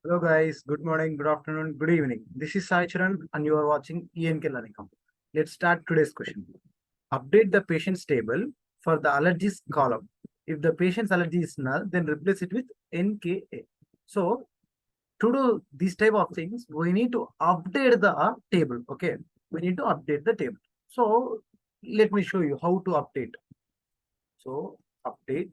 Hello guys, good morning, good afternoon, good evening. This is Sai Charan and you are watching ENK Learning Hub. Let's start today's question. Update the patient's table for the allergies column. If the patient's allergy is null, then replace it with NKA. So to do these type of things, we need to update the table. Okay, we need to update the table. So let me show you how to update. So update.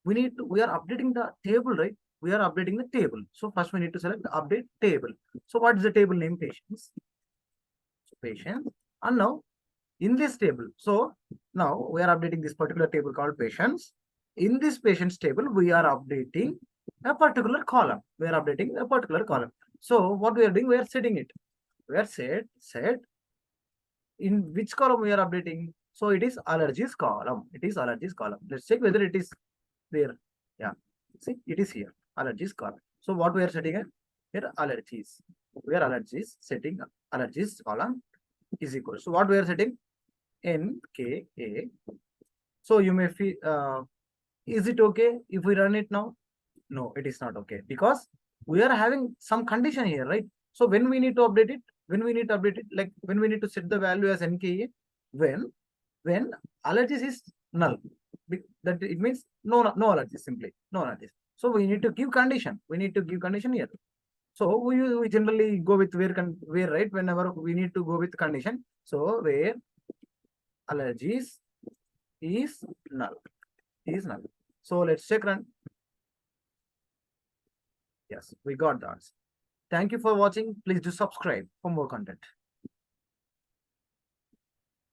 We are updating the table, right? We are updating the table. So first we need to select update table. So what is the table name? Patients. So patients. And now in this table, so now we are updating this particular table called patients. In this patients table, we are updating a particular column. We are updating a particular column. So what we are doing, we are setting it. We are set in which column we are updating. So it is allergies column. It is allergies column. Let's check whether it is there. Yeah. See, it is here. Allergies column. So what we are setting here? Allergies. We are allergies setting allergies column is equal. So what we are setting? NKA. So you may feel, is it okay if we run it now? No, it is not okay because we are having some condition here, right? So when we need to update it, like when we need to set the value as NKA, when when allergies is null, that it means no allergies, simply no allergies. So we need to give condition. We need to give condition here. So we generally go with where, right, whenever we need to go with condition. So where allergies is null is null. So let's check run. Yes, we got the answer. Thank you for watching. Please do subscribe for more content.